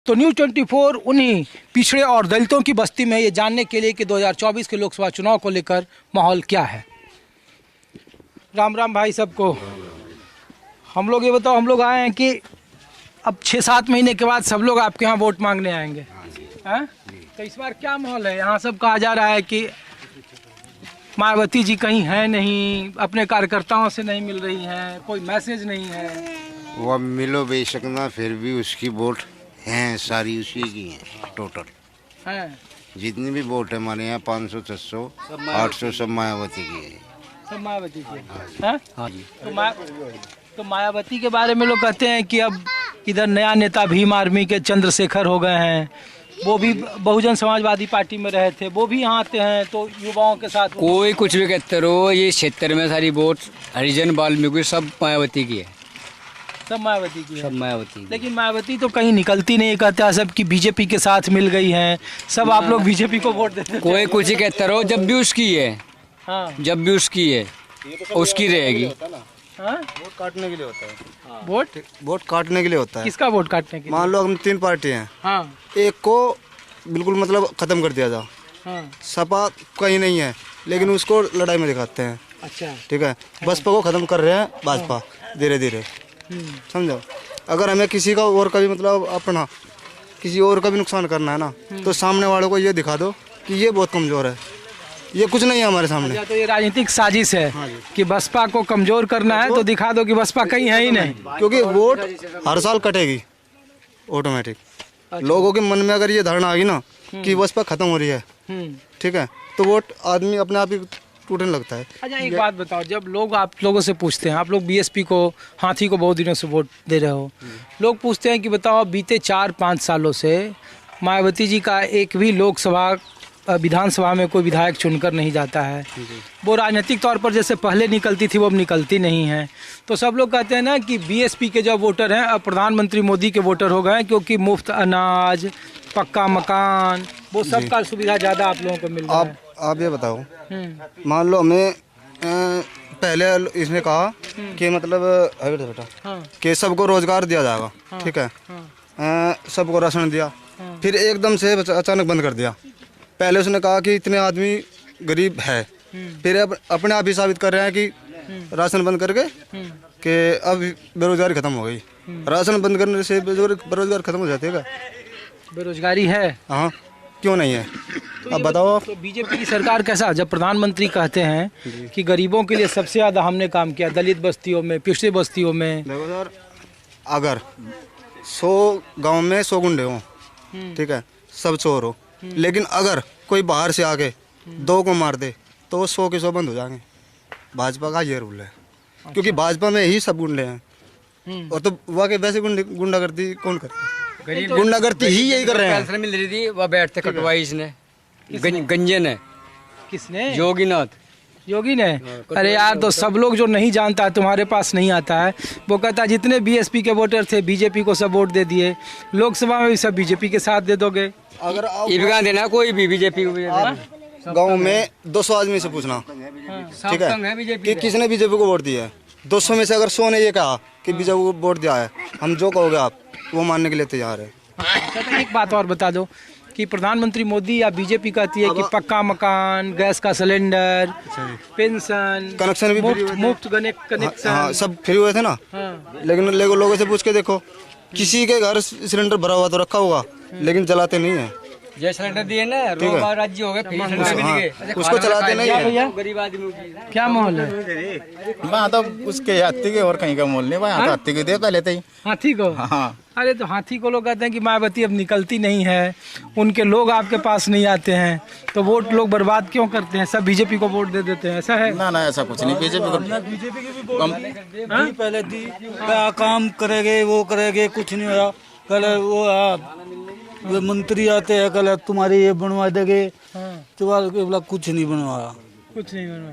तो न्यूज़ 24 उन्हीं पिछड़े और दलितों की बस्ती में ये जानने के लिए कि 2024 के लोकसभा चुनाव को लेकर माहौल क्या है। राम राम भाई सबको। हम लोग ये बताओ, हम लोग आए हैं कि अब 6-7 महीने के बाद सब लोग आपके यहाँ वोट मांगने आएंगे, हैं? तो इस बार क्या माहौल है? यहाँ सब कहा जा रहा है कि मायावती जी कहीं है नहीं, अपने कार्यकर्ताओं से नहीं मिल रही हैं, कोई मैसेज नहीं है। वो मिलो बेशक ना, फिर भी उसकी वोट हैं सारी उसी की हैं टोटल हैं? जितनी भी वोट है हमारे यहाँ 500, 600, 800 सब मायावती की है। सब मायावती की हैं? हाँ जी। तो मायावती के बारे में लोग कहते हैं कि अब इधर नया नेता भीम आर्मी के चंद्रशेखर हो गए हैं, वो भी बहुजन समाजवादी पार्टी में रहे थे, वो भी यहाँ आते हैं तो युवाओं के साथ। कोई कुछ भी कहते रहो, ये क्षेत्र में सारी वोट हरिजन वाल्मीकि सब मायावती की है। सब मायावती की है। सब मायावती। लेकिन मायावती तो कहीं निकलती नहीं, कहते हैं सब कि बीजेपी के साथ मिल गई हैं, सब आप लोग बीजेपी को वोट देते हैं। कोई कुछ ही कहते रहो, जब भी उसकी है, हाँ, जब भी उसकी है उसकी रहेगी। हाँ? वोट काटने के लिए होता है। वोट काटने के लिए होता है। किसका वोट काटने के लिए? मान लो हम 3 पार्टी हैं, हाँ, एक को बिल्कुल मतलब खत्म कर दिया जाओ। हाँ, सपा कहीं नहीं है लेकिन उसको लड़ाई में दिखाते हैं। अच्छा, ठीक है, बसपा को खत्म कर रहे हैं भाजपा धीरे धीरे, समझो। अगर हमें किसी का और का भी मतलब अपना किसी और का भी नुकसान करना है ना, तो सामने वालों को ये दिखा दो कि ये बहुत कमजोर है, ये कुछ नहीं है हमारे सामने। अच्छा, तो ये राजनीतिक साजिश है कि बसपा को कमजोर करना है, तो दिखा दो कि बसपा कहीं है ही नहीं। क्योंकि वोट हर साल कटेगी ऑटोमेटिक। लोगों के मन में अगर ये धारणा आ गई ना कि बसपा खत्म हो रही है, ठीक है, तो वोट आदमी अपने आप ही टूटने लगता है। अच्छा, एक बात बताओ, जब लोग आप लोगों से पूछते हैं, आप लोग बीएसपी को, हाथी को बहुत दिनों से वोट दे रहे हो, लोग पूछते हैं कि बताओ बीते 4-5 सालों से मायावती जी का एक भी लोकसभा विधानसभा में कोई विधायक चुनकर नहीं जाता है। वो राजनीतिक तौर पर जैसे पहले निकलती थी वो अब निकलती नहीं है। तो सब लोग कहते हैं ना कि बीएसपी के जो वोटर हैं अब प्रधानमंत्री मोदी के वोटर हो गए हैं, क्योंकि मुफ्त अनाज, पक्का मकान, वो सब का सुविधा ज़्यादा आप लोगों को मिल रहा है। आप ये बताओ, मान लो हमें पहले इसने कहा कि मतलब बेटा हाँ, कि सबको रोजगार दिया जाएगा, ठीक है, सबको राशन दिया, फिर एकदम से अचानक बंद कर दिया। पहले उसने कहा कि इतने आदमी गरीब है, फिर अब अपने आप ही साबित कर रहे हैं कि राशन बंद करके कि अब बेरोजगारी खत्म हो गई। राशन बंद करने से बेरोजगार खत्म हो जाती है क्या? बेरोजगारी है। हाँ, क्यों नहीं है? अब बताओ आप। तो बीजेपी की सरकार कैसा, जब प्रधानमंत्री कहते हैं कि गरीबों के लिए सबसे ज़्यादा हमने काम किया, दलित बस्तियों में, पिछड़ी बस्तियों में। देखो सर, अगर 100 गांव में 100 गुंडे हों, ठीक है, सब चोर हो, लेकिन अगर कोई बाहर से आके 2 को मार दे तो वो 100 के 100 बंद हो जाएंगे। भाजपा का ये रूल है, क्योंकि भाजपा में ही सब गुंडे हैं। और तो वाकई वैसे गुंडागर्दी कौन करता है? गुंडागर्दी ही यही कर रहे हैं। पेंशन मिल रही थी, वह बैठते कटवाई इसने, गंजे ने। किसने? योगीनाथ। योगी ने? अरे यार, तो सब लोग जो नहीं जानता है, तुम्हारे पास नहीं आता है, वो कहता है जितने बीएसपी के वोटर थे बीजेपी को सब वोट दे दिए, लोकसभा में भी सब बीजेपी के साथ दे दोगे। अगर ये भी कहाँ देना, कोई भी बीजेपी को। गांव में 200 आदमी से पूछना, ठीक है, कि किसने बीजेपी को वोट दिया है, 200 में से अगर 100 ने ये कहा कि बीजेपी को वोट दिया है, हम जो कहोगे आप वो मानने के लिए तैयार है। अच्छा, तो एक बात और बता दो कि प्रधानमंत्री मोदी या बीजेपी कहती है कि पक्का मकान, गैस का सिलेंडर, पेंशन, कनेक्शन भी मुफ्त कनेक्शन। हाँ, सब फ्री हुए थे ना। हाँ। लेकिन लोगों से पूछ के देखो, किसी के घर सिलेंडर भरा हुआ तो रखा होगा, लेकिन जलाते नहीं है। ये सिलेंडर दिए ना, राज्य हो गए, उसको चलाते नहीं है। भैया, गरीब आदमी क्या माहौल है? वहाँ तो उसके हाथी के और कहीं का मोल नहीं, वहाँ तो हाथी के दे पहले थे ही। हाथी को? हाँ। अरे तो हाथी को लोग कहते हैं कि मायावती अब निकलती नहीं है, उनके लोग आपके पास नहीं आते हैं, तो वोट लोग बर्बाद क्यों करते हैं, सब बीजेपी को वोट दे देते हैं, ऐसा है? ना ऐसा कुछ नहीं, बीजेपी पहले दी क्या काम करेंगे, वो करेंगे, कुछ नहीं हो रहा। कल वो मंत्री आते हैं, कल तुम्हारे ये बनवा देंगे, तो बोला कुछ नहीं बनवाया। कुछ नहीं बनवा।